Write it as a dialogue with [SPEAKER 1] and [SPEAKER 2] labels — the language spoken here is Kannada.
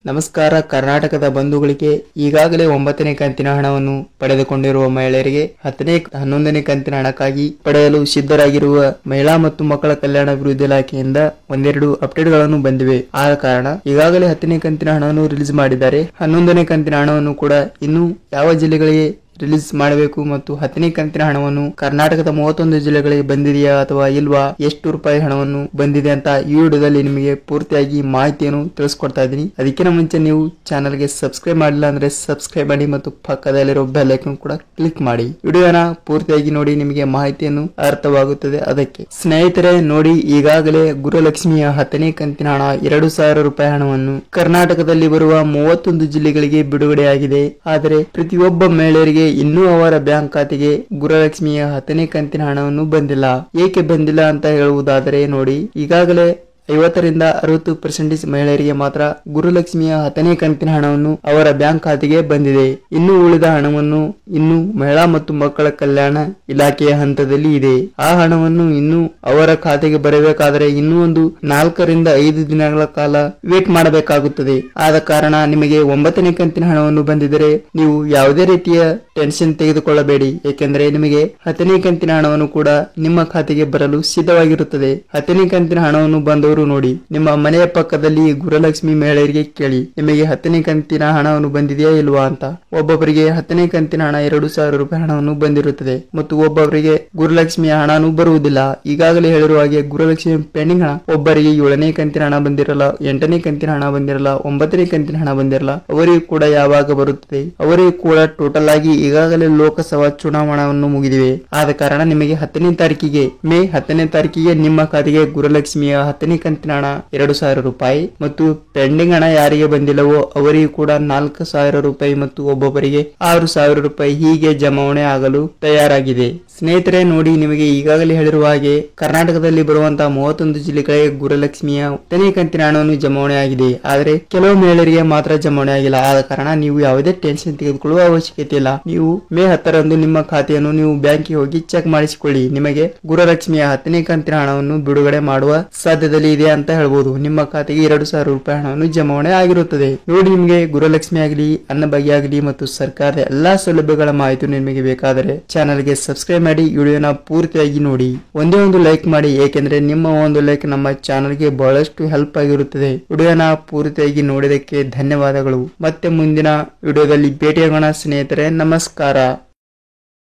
[SPEAKER 1] ನಮಸ್ಕಾರ. ಕರ್ನಾಟಕದ ಬಂಧುಗಳಿಗೆ ಈಗಾಗಲೇ 9ನೇ ಕಂತಿನ ಹಣವನ್ನು ಪಡೆದುಕೊಂಡಿರುವ ಮಹಿಳೆಯರಿಗೆ 10ನೇ 11ನೇ ಕಂತಿನ ಹಣಕ್ಕಾಗಿ ಪಡೆಯಲು ಸಿದ್ಧರಾಗಿರುವ ಮಹಿಳಾ ಮತ್ತು ಮಕ್ಕಳ ಕಲ್ಯಾಣ ಅಭಿವೃದ್ಧಿ ಇಲಾಖೆಯಿಂದ ಒಂದೆರಡು ಅಪ್ಡೇಟ್ಗಳನ್ನು ಬಂದಿವೆ. ಆದ ಕಾರಣ ಈಗಾಗಲೇ 10ನೇ ಕಂತಿನ ಹಣವನ್ನು ರಿಲೀಸ್ ಮಾಡಿದ್ದಾರೆ. 11ನೇ ಕಂತಿನ ಹಣವನ್ನು ಕೂಡ ಇನ್ನು ಯಾವ ಜಿಲ್ಲೆಗಳಿಗೆ ರಿಲೀಸ್ ಮಾಡಬೇಕು ಮತ್ತು 10ನೇ ಕಂತಿನ ಹಣವನ್ನು ಕರ್ನಾಟಕದ 31 ಜಿಲ್ಲೆಗಳಿಗೆ ಬಂದಿದೆಯಾ ಅಥವಾ ಇಲ್ವಾ, ಎಷ್ಟು ರೂಪಾಯಿ ಹಣವನ್ನು ಬಂದಿದೆ ಅಂತ ಈ ವಿಡಿಯೋದಲ್ಲಿ ನಿಮಗೆ ಪೂರ್ತಿಯಾಗಿ ಮಾಹಿತಿಯನ್ನು ತಿಳಿಸ್ಕೊಡ್ತಾ ಇದ್ದೀನಿ. ಅದಕ್ಕಿಂತ ಮುಂಚೆ ನೀವು ಚಾನಲ್ಗೆ ಸಬ್ಸ್ಕ್ರೈಬ್ ಮಾಡಿಲ್ಲ ಅಂದ್ರೆ ಸಬ್ಸ್ಕ್ರೈಬ್ ಮಾಡಿ ಮತ್ತು ಪಕ್ಕದಲ್ಲಿರೋ ಬೆಲ್ ಐಕಾನ್ ಕೂಡ ಕ್ಲಿಕ್ ಮಾಡಿ. ವಿಡಿಯೋನ ಪೂರ್ತಿಯಾಗಿ ನೋಡಿ, ನಿಮಗೆ ಮಾಹಿತಿಯನ್ನು ಅರ್ಥವಾಗುತ್ತದೆ. ಅದಕ್ಕೆ ಸ್ನೇಹಿತರೆ ನೋಡಿ, ಈಗಾಗಲೇ ಗೃಹಲಕ್ಷ್ಮಿಯ 10ನೇ ಕಂತಿನ ಹಣ 2,000 ರೂಪಾಯಿ ಹಣವನ್ನು ಕರ್ನಾಟಕದಲ್ಲಿ ಬರುವ 31 ಜಿಲ್ಲೆಗಳಿಗೆ ಬಿಡುಗಡೆಯಾಗಿದೆ. ಆದರೆ ಪ್ರತಿಯೊಬ್ಬ ಮಹಿಳೆಯರಿಗೆ ಇನ್ನೂ ಅವರ ಬ್ಯಾಂಕ್ ಖಾತೆಗೆ ಗೃಹಲಕ್ಷ್ಮಿಯ 10ನೇ ಕಂತಿನ ಹಣವನ್ನು ಬಂದಿಲ್ಲ. ಏಕೆ ಬಂದಿಲ್ಲ ಅಂತ ಹೇಳುವುದಾದರೆ ನೋಡಿ, ಈಗಾಗಲೇ 50ರಿಂದ 60% ಮಹಿಳೆಯರಿಗೆ ಮಾತ್ರ ಗೃಹಲಕ್ಷ್ಮಿಯ 10ನೇ ಕಂತಿನ ಹಣವನ್ನು ಅವರ ಬ್ಯಾಂಕ್ ಖಾತೆಗೆ ಬಂದಿದೆ. ಇನ್ನು ಉಳಿದ ಹಣವನ್ನು ಇನ್ನು ಮಹಿಳಾ ಮತ್ತು ಮಕ್ಕಳ ಕಲ್ಯಾಣ ಇಲಾಖೆಯ ಹಂತದಲ್ಲಿ ಇದೆ. ಆ ಹಣವನ್ನು ಇನ್ನು ಅವರ ಖಾತೆಗೆ ಬರಬೇಕಾದರೆ ಇನ್ನೂ ಒಂದು 4ರಿಂದ 5 ದಿನಗಳ ಕಾಲ ವೇಟ್ ಮಾಡಬೇಕಾಗುತ್ತದೆ. ಆದ ಕಾರಣ ನಿಮಗೆ 9ನೇ ಕಂತಿನ ಹಣವನ್ನು ಬಂದಿದ್ದರೆ ನೀವು ಯಾವುದೇ ರೀತಿಯ ಟೆನ್ಷನ್ ತೆಗೆದುಕೊಳ್ಳಬೇಡಿ. ಏಕೆಂದರೆ ನಿಮಗೆ 10ನೇ ಕಂತಿನ ಹಣವನ್ನು ಕೂಡ ನಿಮ್ಮ ಖಾತೆಗೆ ಬರಲು ಸಿದ್ಧವಾಗಿರುತ್ತದೆ. 10ನೇ ಕಂತಿನ ಹಣವನ್ನು ಬಂದವರು ನೋಡಿ, ನಿಮ್ಮ ಮನೆಯ ಪಕ್ಕದಲ್ಲಿ ಗೃಹಲಕ್ಷ್ಮಿ ಮಹಿಳೆಯರಿಗೆ ಕೇಳಿ, ನಿಮಗೆ 10ನೇ ಕಂತಿನ ಹಣವನ್ನು ಬಂದಿದೆಯಾ ಇಲ್ವಾ ಅಂತ. ಒಬ್ಬೊಬ್ಬರಿಗೆ 10ನೇ ಕಂತಿನ ಹಣ 2,000 ರೂಪಾಯಿ ಹಣವನ್ನು ಬಂದಿರುತ್ತದೆ ಮತ್ತು ಒಬ್ಬೊಬ್ಬರಿಗೆ ಗೃಹಲಕ್ಷ್ಮಿಯ ಹಣನೂ ಬರುವುದಿಲ್ಲ. ಈಗಾಗಲೇ ಹೇಳಿರುವ ಹಾಗೆ ಗೃಹಲಕ್ಷ್ಮಿ ಪೆಂಡಿಂಗ್ ಹಣ ಒಬ್ಬರಿಗೆ 7ನೇ ಕಂತಿನ ಹಣ ಬಂದಿರಲ್ಲ, 8ನೇ ಕಂತಿನ ಹಣ ಬಂದಿರಲ್ಲ, 9ನೇ ಕಂತಿನ ಹಣ ಬಂದಿರಲ್ಲ. ಅವರಿಗೂ ಕೂಡ ಯಾವಾಗ ಬರುತ್ತದೆ, ಅವರಿಗೂ ಕೂಡ ಟೋಟಲ್ ಆಗಿ ಈಗಾಗಲೇ ಲೋಕಸಭಾ ಚುನಾವಣೆಯನ್ನು ಮುಗಿದಿವೆ. ಆದ ಕಾರಣ ನಿಮಗೆ 10ನೇ ತಾರೀಕಿಗೆ ಮೇ 10ನೇ ತಾರೀಕಿಗೆ ನಿಮ್ಮ ಖಾತೆಗೆ ಗೃಹಲಕ್ಷ್ಮಿಯ 10ನೇ ಕಂತಿನ ಹಣ 2,000 ರೂಪಾಯಿ ಮತ್ತು ಪೆಂಡಿಂಗ್ ಹಣ ಯಾರಿಗೆ ಬಂದಿಲ್ಲವೋ ಅವರಿಗೂ ಕೂಡ 4,000 ರೂಪಾಯಿ ಮತ್ತು ಒಬ್ಬೊಬ್ಬರಿಗೆ 6,000 ರೂಪಾಯಿ ಹೀಗೆ ಜಮಾವಣೆ ಆಗಲು ತಯಾರಾಗಿದೆ. ಸ್ನೇಹಿತರೆ ನೋಡಿ, ನಿಮಗೆ ಈಗಾಗಲೇ ಹೇಳಿರುವ ಹಾಗೆ ಕರ್ನಾಟಕದಲ್ಲಿ ಬರುವಂತಹ 31 ಜಿಲ್ಲೆಗಳಿಗೆ ಗೃಹಲಕ್ಷ್ಮಿಯ 10ನೇ ಕಂತಿನ ಹಣವನ್ನು ಜಮಾವಣೆ ಆಗಿದೆ. ಆದರೆ ಕೆಲವು ಮಹಿಳೆಯರಿಗೆ ಮಾತ್ರ ಜಮಾವಣೆ ಆಗಿಲ್ಲ. ಆದ ಕಾರಣ ನೀವು ಯಾವುದೇ ಟೆನ್ಷನ್ ತೆಗೆದುಕೊಳ್ಳುವ ಅವಶ್ಯಕತೆ ಇಲ್ಲ. ನೀವು ಮೇ 10ರಂದು ನಿಮ್ಮ ಖಾತೆಯನ್ನು ನೀವು ಬ್ಯಾಂಕಿಗೆ ಹೋಗಿ ಚೆಕ್ ಮಾಡಿಸಿಕೊಳ್ಳಿ. ನಿಮಗೆ ಗೃಹಲಕ್ಷ್ಮಿಯ 10ನೇ ಕಂತಿನ ಹಣವನ್ನು ಬಿಡುಗಡೆ ಮಾಡುವ ಸಾಧ್ಯತೆಯಲ್ಲಿ ಇದೆ ಅಂತ ಹೇಳ್ಬೋದು. ನಿಮ್ಮ ಖಾತೆಗೆ 2,000 ರೂಪಾಯಿ ಹಣವನ್ನು ಜಮಾವಣೆ ಆಗಿರುತ್ತದೆ. ನೋಡಿ, ನಿಮಗೆ ಗೃಹಲಕ್ಷ್ಮಿ ಆಗಲಿ, ಅನ್ನಭಾಗ್ಯ ಆಗಲಿ ಮತ್ತು ಸರ್ಕಾರದ ಎಲ್ಲಾ ಸೌಲಭ್ಯಗಳ ಮಾಹಿತಿ ನಿಮಗೆ ಬೇಕಾದರೆ ಚಾನಲ್ಗೆ ಸಬ್ಸ್ಕ್ರೈಬ್ ಮಾಡಿ, ವಿಡಿಯೋನ ಪೂರ್ತಿಯಾಗಿ ನೋಡಿ. ಒಂದೇ ಒಂದು ಲೈಕ್ ಮಾಡಿ, ಏಕೆಂದ್ರೆ ನಿಮ್ಮ ಒಂದು ಲೈಕ್ ನಮ್ಮ ಚಾನಲ್ಗೆ ಬಹಳಷ್ಟು ಹೆಲ್ಪ್ ಆಗಿರುತ್ತದೆ. ವಿಡಿಯೋನ ಪೂರ್ತಿಯಾಗಿ ನೋಡಿದಕ್ಕೆ ಧನ್ಯವಾದಗಳು. ಮತ್ತೆ ಮುಂದಿನ ವಿಡಿಯೋದಲ್ಲಿ ಭೇಟಿಯಾಗೋಣ ಸ್ನೇಹಿತರೆ. ನಮಸ್ಕಾರ.